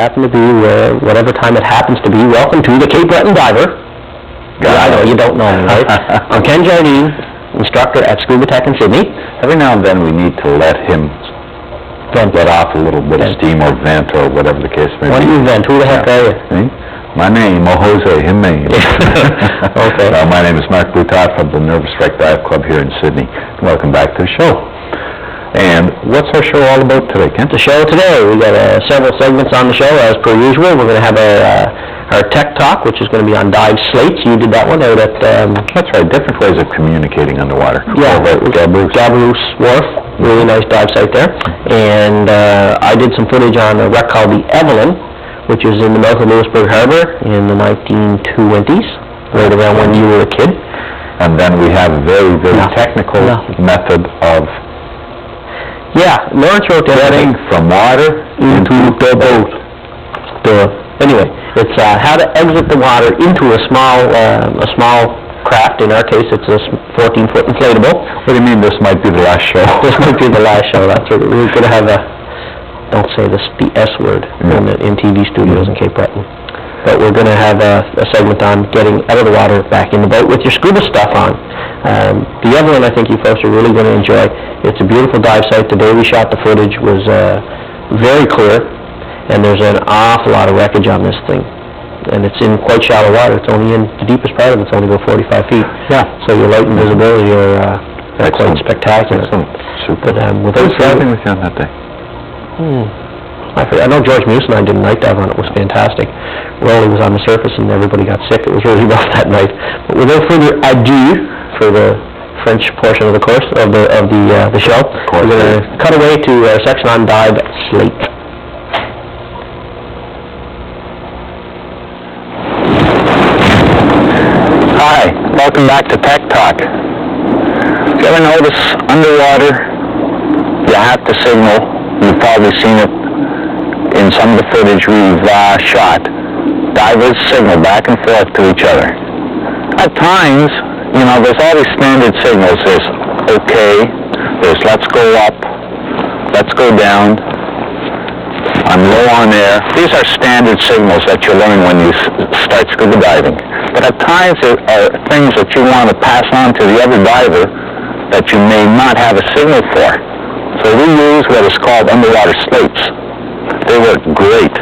happen to be, whatever time it happens to be. Welcome to the Cape Breton Diver. Yeah, I know, you don't know me, right? I'm Ken Jardine, instructor at Scuba Tech in Sydney. Every now and then we need to let him let off a little bit of steam or vent or whatever the case may be. Why do you vent? Who the heck are you? Me? My name, Jose, him name. Okay. My name is Mark Boutot from the Nervous Wreck Dive Club here in Sydney. Welcome back to the show. And what's our show all about today, Ken? The show today, we got several segments on the show, as per usual. We're going to have our tech talk, which is going to be on dive slates. You did that one out at... That's right, different ways of communicating underwater. Yeah, Gabaroos Wharf, really nice dive site there. And I did some footage on a wreck called the Evelyn, which is in the mouth of Louisburg Harbor in the 1920s, right around when you were a kid. And then we have a very, very technical method of... Yeah, Lawrence wrote that. Getting from water into the boat. Anyway, it's how to exit the water into a small craft. In our case, it's a 14-foot inflatable. What do you mean this might be the last show? This might be the last show. That's what we're going to have don't say the S word in TV studios in Cape Breton. But we're going to have a segment on getting out of the water back in the boat with your scuba stuff on. The Evelyn, I think you folks are really going to enjoy. It's a beautiful dive site. The day we shot the footage was very clear, and there's an awful lot of wreckage on this thing. And it's in quite shallow water. It's only in the deepest part of it's only about 45 feet. Yeah. So your light and visibility are quite spectacular. Excellent. Super. But who's driving with you on that day? I know George Muse and I did a night dive on it. It was fantastic. Rolly was on the surface and everybody got sick. It was really rough that night. But without further ado, for the French portion of the course of the show, we're going to cut away to our section on dive slate. Hi, welcome back to Tech Talk. If you ever notice underwater, you have to signal. You've probably seen it in some of the footage we've shot. Divers signal back and forth to each other. At times, there's all these standard signals. There's okay, there's let's go up, let's go down, I'm low on air. These are standard signals that you learn when you start scuba diving. But at times there are things that you want to pass on to the other diver that you may not have a signal for. So we use what is called underwater slates. They work great.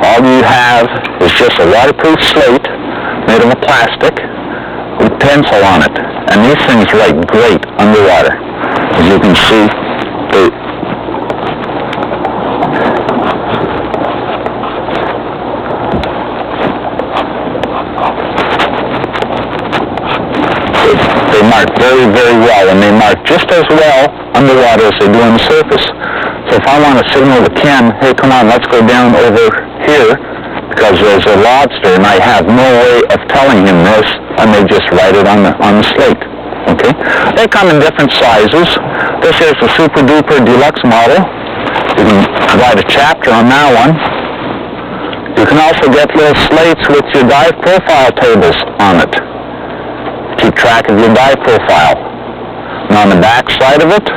All you have is just a waterproof slate made of a plastic with pencil on it. And these things write great underwater. As you can see, they mark very, very well, and they mark just as well underwater as they do on the surface. So if I want to signal to Ken, hey, come on, let's go down over here, because there's a lobster, and I have no way of telling him this, I may just write it on the slate. Okay? They come in different sizes. This is the Super Duper Deluxe model. You can write a chapter on that one. You can also get little slates with your dive profile tables on it. Keep track of your dive profile. And on the back side of it,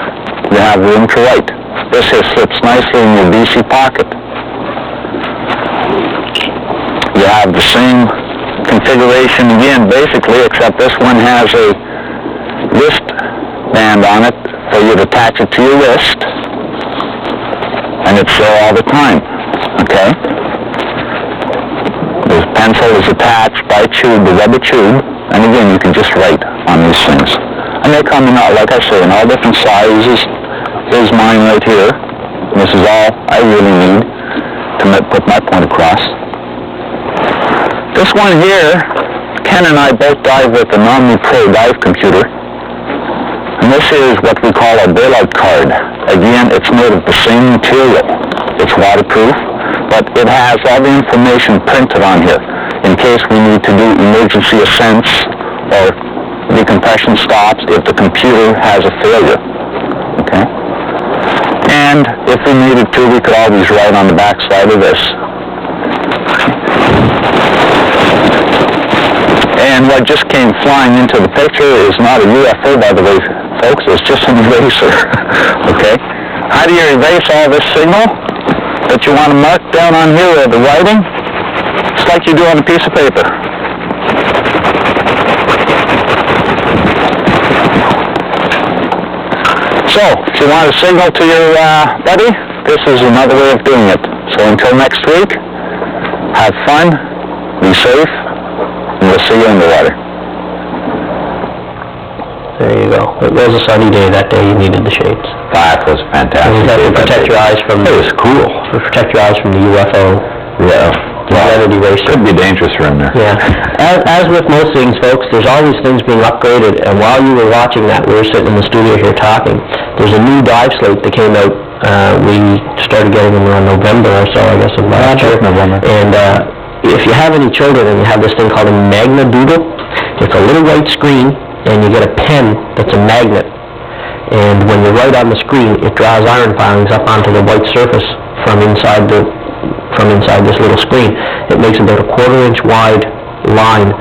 you have room to write. This here slips nicely in your BC pocket. You have the same configuration again, basically, except this one has a wristband on it for you to attach it to your wrist. And it's there all the time. Okay? The pencil is attached by tube, the rubber tube, and again, you can just write on these things. And they come in, like I say, in all different sizes. Here's mine right here. This is all I really need to put my point across. This one here, Ken and I both dive with an Omni Pro dive computer. And this is what we call a bailout card. Again, it's made of the same material. It's waterproof, but it has all the information printed on here in case we need to do emergency ascents or decompression stops if the computer has a failure. Okay? And if we needed to, we could always write on the back side of this. And what just came flying into the picture is not a UFO, by the way, folks. It's just an eraser. Okay? How do you erase all this signal? that you want to mark down on here with the writing, just like you do on a piece of paper. So, if you want to signal to your buddy, this is another way of doing it. So until next week, have fun, be safe, and we'll see you in the water. There you go. It was a sunny day that day. You needed the shades. That was fantastic. To protect your eyes from... It was cool. To protect your eyes from the UFO. Yeah. Reality racer. Could be dangerous around there. Yeah. As with most things, folks, there's always things being upgraded, and while you were watching that, we were sitting in the studio here talking. There's a new dive slate that came out. We started getting them around November or so, I guess, of last year. November. And if you have any children and you have this thing called a Magna Doodle, it's a little white screen, and you get a pen that's a magnet. And when you write on the screen, it draws iron filings up onto the white surface from inside this little screen. It makes about a 1/4 inch wide line.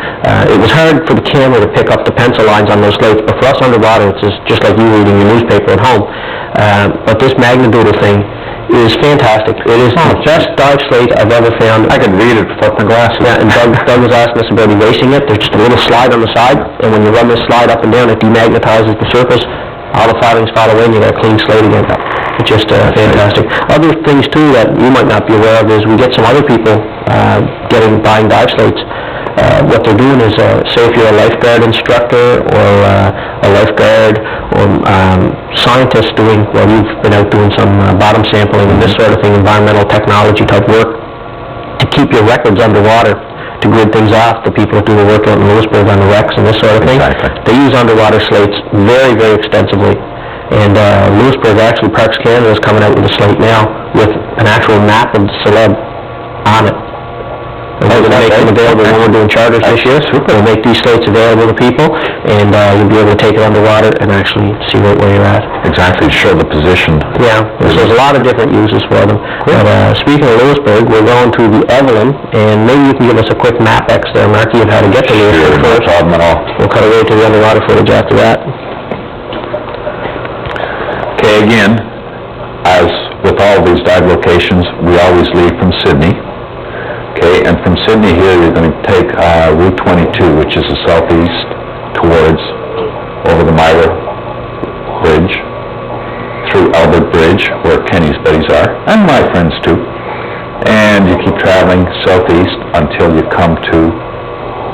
It was hard for the camera to pick up the pencil lines on those slates, but for us underwater, it's just like you reading your newspaper at home. But this Magna Doodle thing is fantastic. It is the best dive slate I've ever found. I could read it without my glasses. Yeah, and Doug was asking us about erasing it. There's just a little slide on the side, and when you run this slide up and down, it demagnetizes the surface. All the filings fall away, and you got a clean slate again. It's just fantastic. Other things, too, that you might not be aware of is we get some other people buying dive slates. What they're doing is, say if you're a lifeguard instructor or a lifeguard or scientist you've been out doing some bottom sampling and this sort of thing, environmental technology type work, to keep your records underwater, to grid things off, the people that do the work out in Louisburg on the wrecks and this sort of thing. Exactly. They use underwater slates very, very extensively. And Louisburg, actually, Parks Canada is coming out with a slate now with an actual map of the celeb on it. And we're going to make them available when we're doing charters this year. We'll make these slates available to people, and you'll be able to take it underwater and actually see right where you're at. Exactly, to show the position. Yeah, so there's a lot of different uses for them. But speaking of Louisburg, we're going to the Evelyn, and maybe you can give us a quick map X there, Marky, of how to get to Louisburg first. No problem at all. We'll cut away to the underwater footage after that. Okay, again, as with all these dive locations, we always leave from Sydney. Okay, and from Sydney here, you're going to take Route 22, which is the southeast, towards over the Myra Bridge, through Albert Bridge, where Kenny's buddies are, and my friends too. And you keep traveling southeast until you come to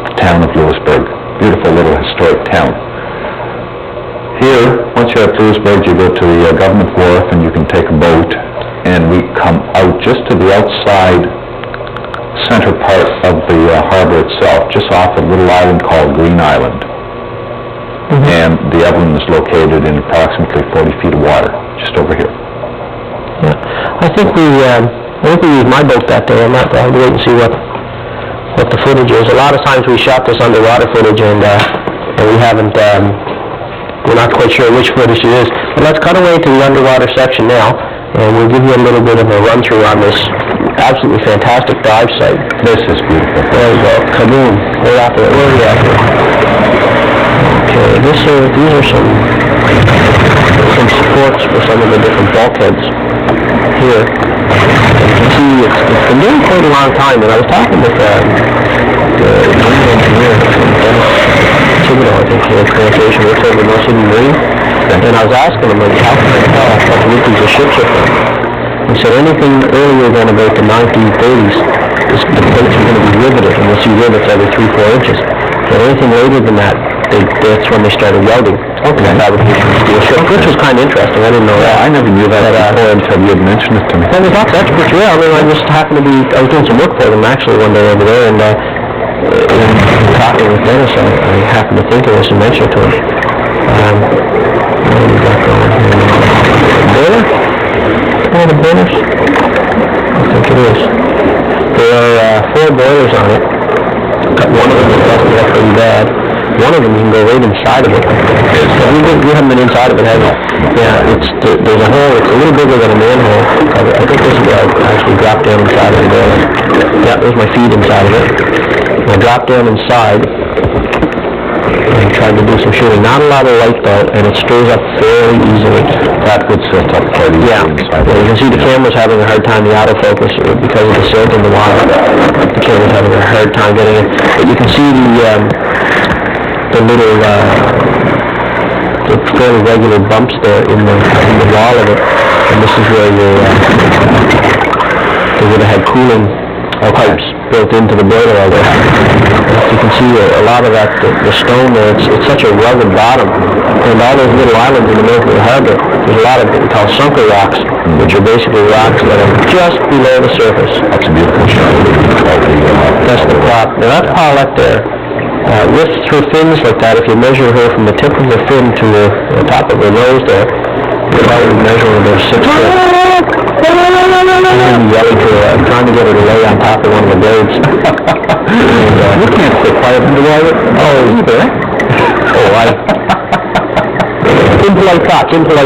the town of Louisburg. Beautiful little historic town. Here, once you're at Louisburg, you go to the government wharf and you can take a boat, and we come out just to the outside center part of the harbor itself, just off a little island called Green Island. And the Evelyn is located in approximately 40 feet of water, just over here. Yeah, I think we used my boat that day. I'm not going to wait and see what the footage is. A lot of times we shot this underwater footage, and we haven't. We're not quite sure which footage it is. But let's cut away to the underwater section now, and we'll give you a little bit of a run-through on this absolutely fantastic dive site. This is beautiful. There you go. Kaboom. Right after it. Where are we at here? Okay, these are some supports for some of the different bulkheads here. You can see it's been doing quite a long time, and I was talking with the marine engineer, Thibodeau, I think the pronunciation, works over North Sydney Marine, and I was asking him, how can I tell what the weeklies of ships are from? He said anything earlier than about the 1930s, the plates are going to be riveted, and you'll see rivets every 3-4 inches. But anything later than that, that's when they started welding. Okay. Fabrication of steel ships, which was kind of interesting. I didn't know that. I never knew that before until you had mentioned it to me. Well, there's lots of experts, yeah. I mean, I just happened to be, I was doing some work for them actually one day over there, and talking with Dennis, I happened to think of this and mention it to him. What do we got going here? Boiler? One of the boilers? I think it is. There are 4 boilers on it. One of them is busted up pretty bad. One of them you can go right inside of it. So we haven't been inside of it, have you? Yeah, there's a hole, it's a little bigger than a manhole. I think this is where I actually dropped down inside of the boiler. Yeah, there's my feet inside of it. I dropped down inside and try to do some shooting. Not a lot of light though, and it stirs up fairly easily. That would silt up quite easily Yeah, inside. you can see the camera's having a hard time, the autofocus, because of the silt in the water. The camera's having a hard time getting it. But you can see the little, the fairly regular bumps there in the wall of it. And this is where they would have had cooling pipes built into the boiler, I guess. You can see a lot of that, the stone there, it's such a rugged bottom. And all those little islands in the Louisburg Harbor, there's a lot of what we call sunker rocks, which are basically rocks that are just below the surface. That's a beautiful shot. That's the prop. Now that Paulette there, with her fins like that, if you measure her from the tip of the fin to the top of her nose there, you're probably measuring about 6 foot. I'm yelling to her. I'm trying to get her to lay on top of one of the blades. And, you can't sit quiet in the water. Oh, you there? Impolite thoughts. Okay.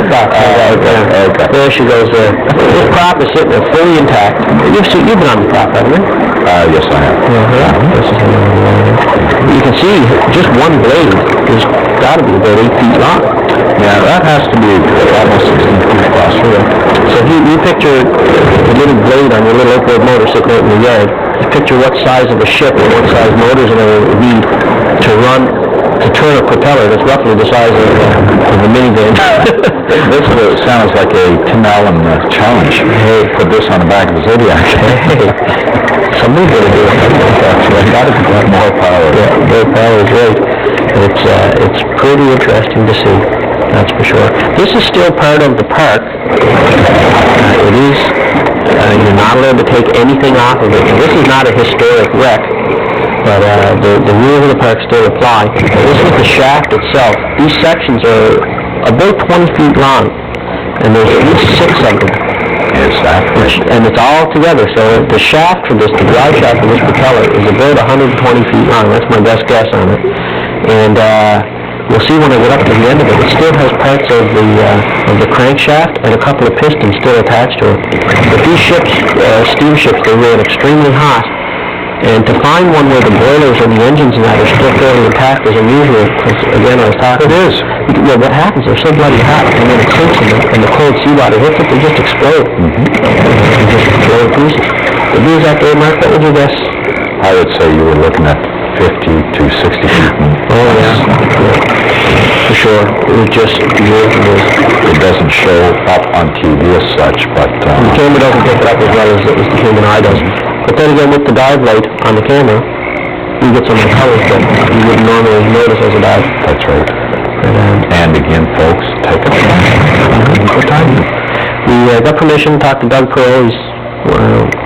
There she goes there. This prop is sitting there fully intact. You've been on the prop, haven't you? Yes, I have. This is you can see just one blade has got to be about 8 feet long. Yeah, that has to be almost 16 feet across here. So if you picture the little blade on your little outboard motor sitting out in the yard, just picture what size of a ship and what size motors and everything it would be to turn a propeller that's roughly the size of a minivan. This sounds like a Tim Allen challenge. Hey, put this on the back of the Zodiac. Hey, somebody's going to do it. Actually, got to get more power. Yeah, more power is right. It's pretty interesting to see. That's for sure. This is still part of the park. It is, you're not allowed to take anything off of it. And this is not a historic wreck, but the rules of the park still apply. This is the shaft itself. These sections are about 20 feet long, and there's at least 6 of them. And it's all together. So the shaft for this, the drive shaft for this propeller is about 120 feet long. That's my best guess on it. And we'll see when I get up to the end of it. It still has parts of the crankshaft and a couple of pistons still attached to it. But these ships, steamships, they run extremely hot. And to find one where the boilers and the engines and that are still fairly intact is unusual, because again, I was talking... It is. Yeah, what happens, they're so bloody hot, and then it sinks and the cold seawater hits it, they just explode. They just explode in pieces. The views that day, Mark, what would you guess? I would say you were looking at 50 to 60 feet. Oh, yeah. For sure. It was just beautiful. It doesn't show up on TV as such, but... The camera doesn't pick it up as well as the human eye does. But then again, with the dive light on the camera, we get some of the colors that you wouldn't normally notice as a dive. That's right. And again, folks, take a shot. We got permission to talk to Doug Pearl. He's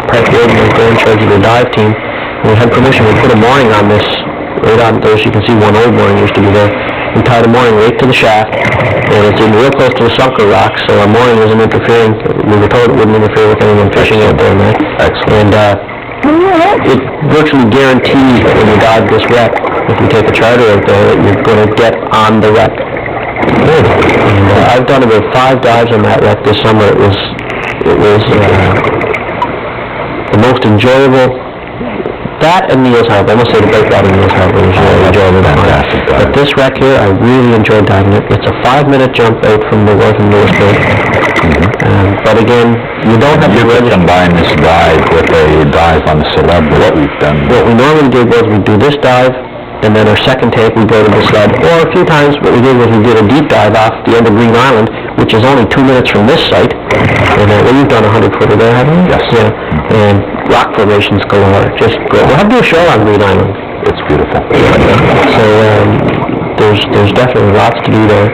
park warden and in charge of the dive team. And we had permission. We put a mooring on this, right on there. You can see one old mooring used to be there. We tied a mooring right to the shaft, and it's in real close to the sunker rocks, so our mooring isn't interfering. We were told it wouldn't interfere with anyone fishing out there, man. Excellent. And it virtually guarantees that when you dive this wreck, if you take a charter out there, that you're going to get on the wreck. And I've done about 5 dives on that wreck this summer. It was the most enjoyable. That and Neil's Harbor. I must say the breakwater in Neil's Harbor was really enjoyable. But this wreck here, I really enjoyed diving it. It's a 5-minute jump out from the wharf in Louisburg. But again, you don't have to combine this dive with a dive on the Celeb, what we've done. What we normally did was we do this dive, and then our second take we go to the sled. Or a few times what we did was we did a deep dive off the end of Green Island, which is only 2 minutes from this site. And you've done a 100-footer there, haven't you? Yes. Yeah. And rock formations galore. Just great. We'll have to do a show on Green Island. It's beautiful. So there's definitely lots to do there.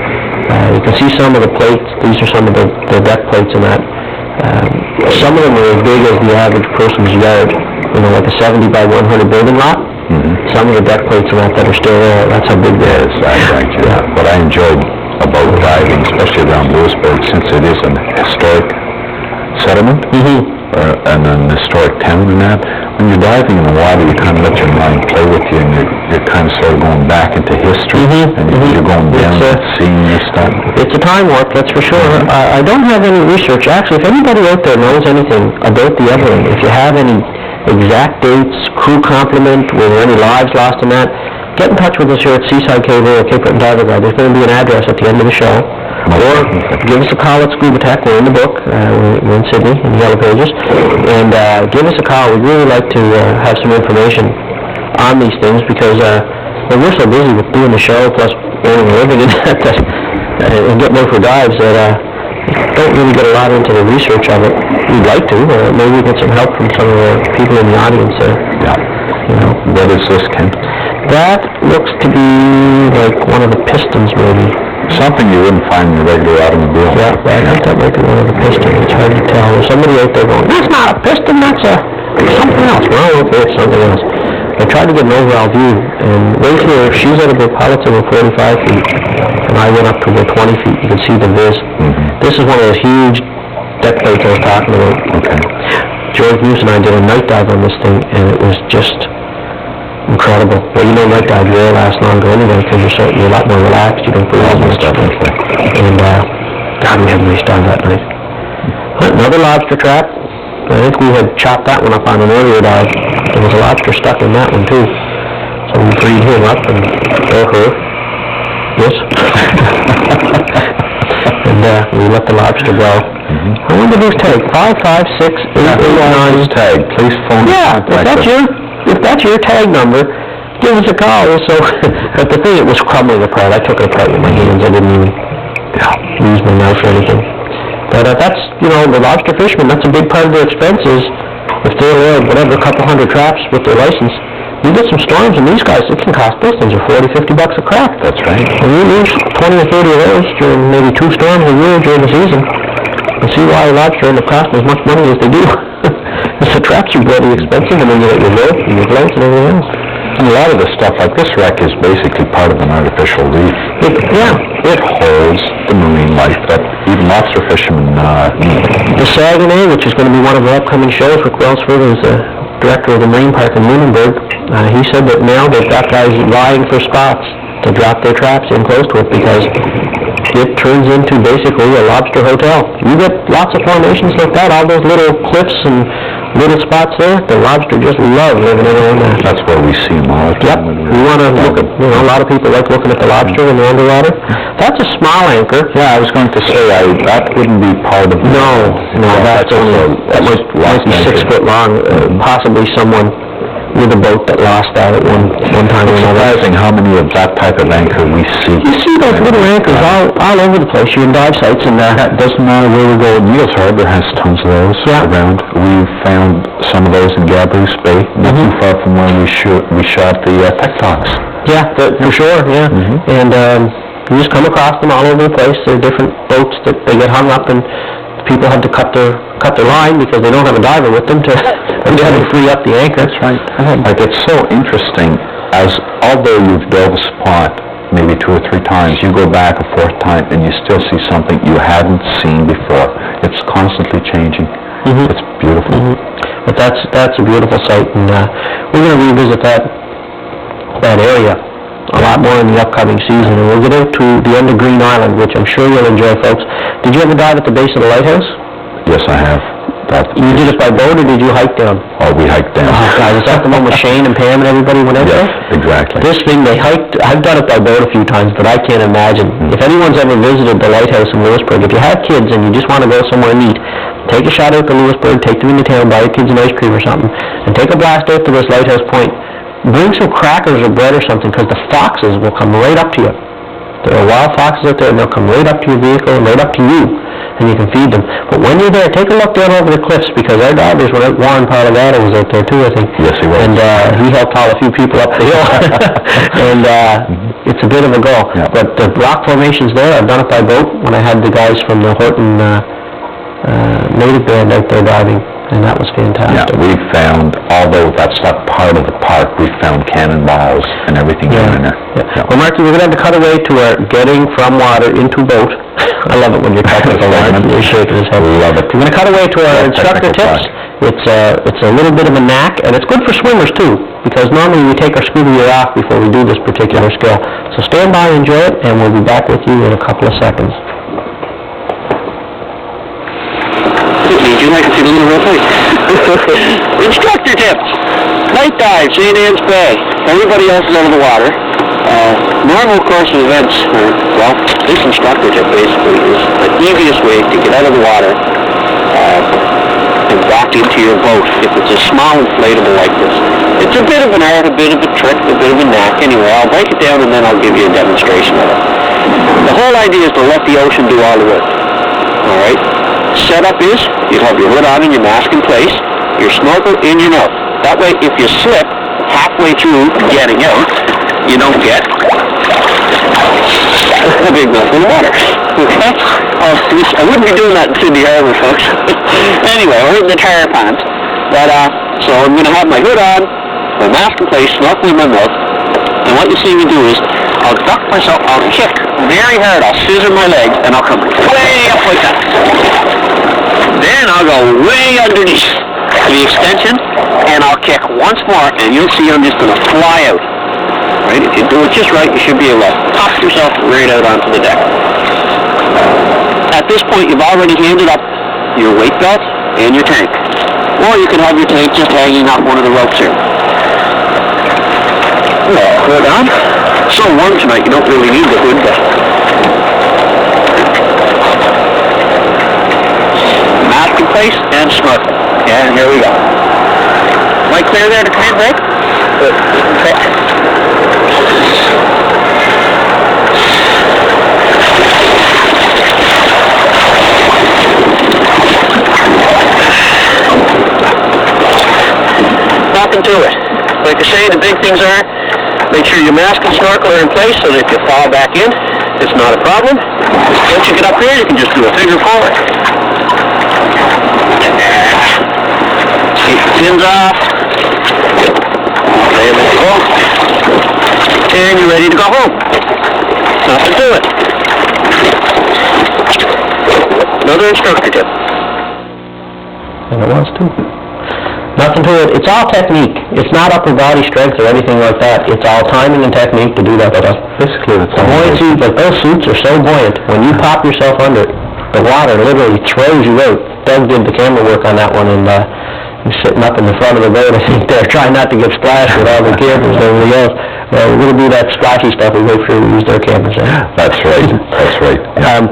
You can see some of the plates. These are some of the deck plates in that. Some of them are as big as the average person's yard. You know, like a 70 by 100 building lot. Some of the deck plates in that are still there. That's how big they are. Yeah. What I enjoyed about diving, especially around Louisburg, since it is an historic settlement, and an historic town and that, when you're diving in the water, you kind of let your mind play with you, and you're kind of sort of going back into history, and you're going down and seeing this stuff. It's a time warp, that's for sure. I don't have any research. Actually, if anybody out there knows anything about the Evelyn, if you have any exact dates, crew complement, were there any lives lost in that, get in touch with us here at Seaside Cable or Cape Breton Diver Guide. There's going to be an address at the end of the show. Or give us a call at Scuba Tech. We're in the book. We're in Sydney, in the Yellow Pages. And give us a call. We'd really like to have some information on these things because we're so busy with doing the show plus earning a living and getting there for dives that don't really get a lot into the research of it. We'd like to. Maybe get some help from some of the people in the audience there. Yeah. You know. What is this, Ken? That looks to be like one of the pistons, maybe. Something you wouldn't find in a regular automobile. Yeah, I think that might be one of the pistons. It's hard to tell. There's somebody out there going, that's not a piston, that's something else. Well, okay, it's something else. I tried to get an overall view, and right here, she's at about pilots over 45 feet, and I went up to about 20 feet. You can see the viz. This is one of those huge deck plates I was talking about. Okay. George Muse and I did a night dive on this thing, and it was just incredible. Well, you know, night dive, your air lasts longer anyway because you're a lot more relaxed. You don't breathe as much. Definitely. And, God, we had a nice dive that night. Another lobster trap. I think we had chopped that one up on an earlier dive. There was a lobster stuck in that one, too. So we freed him up and her. Yes. And we let the lobster go. I wonder who's tag. 5, 5, 6, 8, 8, 9. Tag. Please phone Yeah, if that's your tag number, give us a call. So, but the thing, it was crumbling apart. I took it apart with my hands. I didn't even use my knife or anything. But that's, you know, the lobster fishermen, that's a big part of their expenses. If they're allowed, whatever, a couple hundred traps with their license, you get some storms, and these guys, it can cost pistons are $40, $50 a crack. That's right. And you lose 20 or 30 of those during maybe 2 storms a year during the season. You see why lobster end up costing as much money as they do. Because the traps are bloody expensive, and then you get your rope and your gloves and everything else. And a lot of the stuff like this wreck is basically part of an artificial reef. It holds the marine life that even lobster fishermen need. The Saguenay, which is going to be one of our upcoming shows, Rick Wellsford is the director of the Marine Park in Lunenburg. He said that now they've got guys vying for spots to drop their traps in close to it because it turns into basically a lobster hotel. You get lots of formations like that, all those little cliffs and little spots there, the lobster just love living in there. That's where we see them all the time. Yep. We want to look at, you know, a lot of people like looking at the lobster when they're underwater. That's a small anchor. Yeah, I was going to say, that wouldn't be part of the... No, that's only, that might be 6 foot long. Possibly someone with a boat that lost that at one time or It's another. surprising how many of that type of anchor we see. You see those little anchors all over the place. You're in dive sites, and It doesn't matter where we go. Neil's Harbor has tons of those around. We found some of those in Gabrus Bay, not too far from where we shot the Tech Talks. yeah, for sure, yeah. And you just come across them all over the place. They're different boats that they get hung up, and people have to cut their line because they don't have a diver with them to free up the anchor. That's right. Like, it's so interesting, as although you've dove a spot maybe 2 or 3 times, you go back a 4th time and you still see something you hadn't seen before. It's constantly changing. It's beautiful. But that's a beautiful sight, and we're going to revisit that area a lot more in the upcoming season, and we'll get out to the end of Green Island, which I'm sure you'll enjoy, folks. Did you ever dive at the base of the lighthouse? Yes, I have. You did it by boat, or did you hike down? Oh, we hiked down. Oh, God, is that the one with Shane and Pam and everybody went out there? Yeah, exactly. This thing, they hiked, I've done it by boat a few times, but I can't imagine. If anyone's ever visited the lighthouse in Louisburg, if you have kids and you just want to go somewhere neat, take a shot out to Louisburg, take them into town, buy your kids an ice cream or something, and take a blast out to this lighthouse point. Bring some crackers or bread or something, because the foxes will come right up to you. There are wild foxes out there, and they'll come right up to your vehicle and right up to you, and you can feed them. But when you're there, take a look down over the cliffs, because our divers were out. Warren Parlegado was out there too, I think. Yes, he was. And he helped haul a few people up the hill. And it's a bit of a go. Yeah. But the rock formations there, I've done it by boat when I had the guys from the Horton native band out there diving, and that was fantastic. Yeah, we found, although that's not part of the park, we found cannonballs and everything down in there. Yeah. Well, Marky, we're going to have to cut away to our getting from water into boat. I love it when you're technical, Mark. You're shaking his head. Love it. We're going to cut away to our instructor technical tips. It's a little bit of a knack, and it's good for swimmers, too, because normally we take our scuba gear off before we do this particular skill. So stand by, enjoy it, and we'll be back with you in a couple of seconds. You like to see the little website? Instructor tips. Night dive, St. Anne's Bay. Everybody else is over the water. Normal course of events, well, this instructor tip basically is the easiest way to get out of the water and back into your boat if it's a small inflatable like this. It's a bit of an art, a bit of a trick, a bit of a knack. Anyway, I'll break it down and then I'll give you a demonstration of it. The whole idea is to let the ocean do all the work. Alright? Setup is, you have your hood on and your mask in place, your snorkel in your mouth. That way, if you slip halfway through getting out, you don't get a big mouthful of water. Okay? I wouldn't be doing that in Sydney Harbor, folks. Anyway, we're in the tire pond. But, so I'm going to have my hood on, my mask in place, snorkel in my mouth, and what you see me do is, I'll duck myself, I'll kick very hard, I'll scissor my legs, and I'll come way up like that. Then I'll go way underneath the extension, and I'll kick once more, and you'll see I'm just going to fly out. Right? If you do it just right, you should be able to pop yourself right out onto the deck. At this point, you've already handed up your weight belt and your tank. Or you can have your tank just hanging off one of the ropes here. Hood on. So warm tonight, you don't really need the hood, but mask in place and snorkel. And here we go. Am I clear there to hand brake? Good. Okay. Nothing to it. Like I say, the big things are, make sure your mask and snorkel are in place so that if you fall back in, it's not a problem. Once you get up here, you can just do a figure forward. Keep the pins off. There we go. And you're ready to go home. Nothing to it. Another instructor tip. And it was too. Nothing to it. It's all technique. It's not upper body strength or anything like that. It's all timing and technique to do that stuff. Basically, it's The buoyancy, like those suits are so buoyant, when you pop yourself under, the water literally throws you out. Doug did the camera work on that one, and he's sitting up in the front of the boat, I think they're trying not to get splashed with all the cameras and everything else. Well, we're going to do that splashy stuff. We wait for you to use their cameras. That's right. That's right.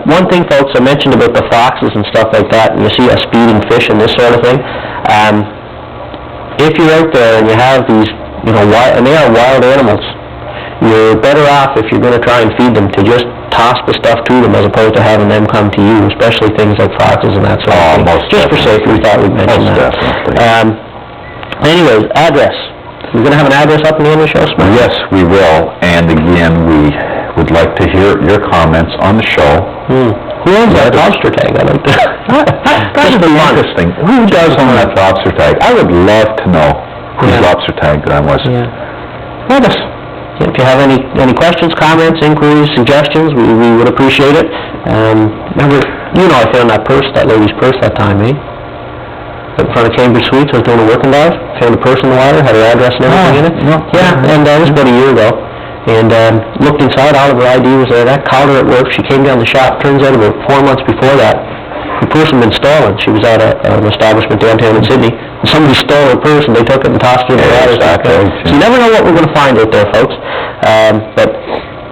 One thing, folks, I mentioned about the foxes and stuff like that, and you see a speeding fish and this sort of thing. If you're out there and you have these, and they are wild animals, you're better off, if you're going to try and feed them, to just toss the stuff to them as opposed to having them come to you, especially things like foxes and that sort of thing. Just for safety, we thought we'd mention that. Anyways, address. We're going to have an address up in the end of the show, Smith? Yes, we will. And again, we would like to hear your comments on the show. Who owns that lobster tag? I like that. That would be interesting. Who does own that lobster tag? I would love to know whose lobster tag that was. Let us. If you have any questions, comments, inquiries, suggestions, we would appreciate it. Remember, I found that purse, that lady's purse that time, eh? In front of Cambridge Suites, I was doing a working dive, found a purse in the water, had her address and everything in it. And that was about a year ago. And looked inside, all of her ID was there. That called her at work. She came down the shop. Turns out about 4 months before that, the purse had been stolen. She was at an establishment downtown in Sydney. And somebody stole her purse and they took it and tossed it in the water. So you never know what we're going to find out there, folks. But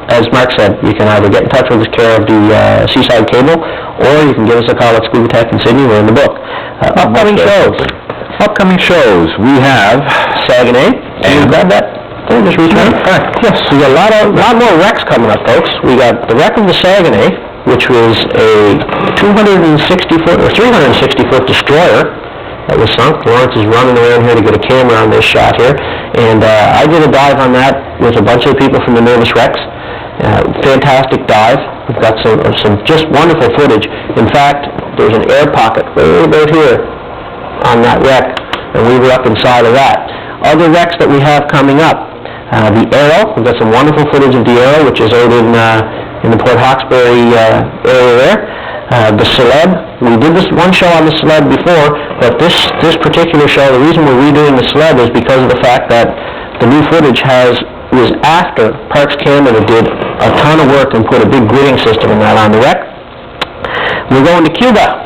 as Mark said, you can either get in touch with us care of the Seaside Cable, or you can give us a call at Scuba Tech in Sydney. We're in the book. Upcoming shows. We have Saguenay. And you grab that? Just reach right. Yes, we got a lot more wrecks coming up, folks. We got the wreck of the Saguenay, which was a 260-foot or 360-foot destroyer that was sunk. Lawrence is running around here to get a camera on this shot here, and I did a dive on that with a bunch of people from the Nervous Wrecks. Fantastic dive. We've got some just wonderful footage. In fact, there's an air pocket right about here on that wreck, and we were up inside of that. Other wrecks that we have coming up. The Arrow, we've got some wonderful footage of the Arrow, which is out in the Port Hawkesbury area there. The Celeb, we did this one show on the Celeb before, but this particular show, the reason we're redoing the Celeb is because of the fact that the new footage was after Parks Canada did a ton of work and put a big gridding system in that on the wreck. We're going to Cuba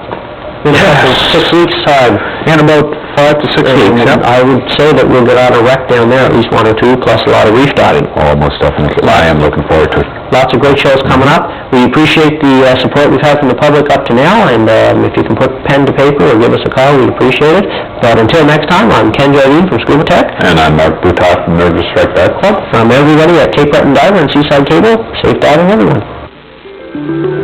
in 6 weeks' time, and about 5 to 6 weeks, And yep. I would say that we'll get on a wreck down there, at least one or two, plus a lot of reef diving. Oh, most definitely. I am looking forward to it. Lots of great shows coming up. We appreciate the support we've had from the public up to now, and if you can put pen to paper or give us a call, we'd appreciate it. But until next time, I'm Ken Jardine from Scuba Tech. And I'm Mark Boutot from Nervous Strike Dive Club. From everybody at Cape Breton Diver and Seaside Cable, safe diving, everyone.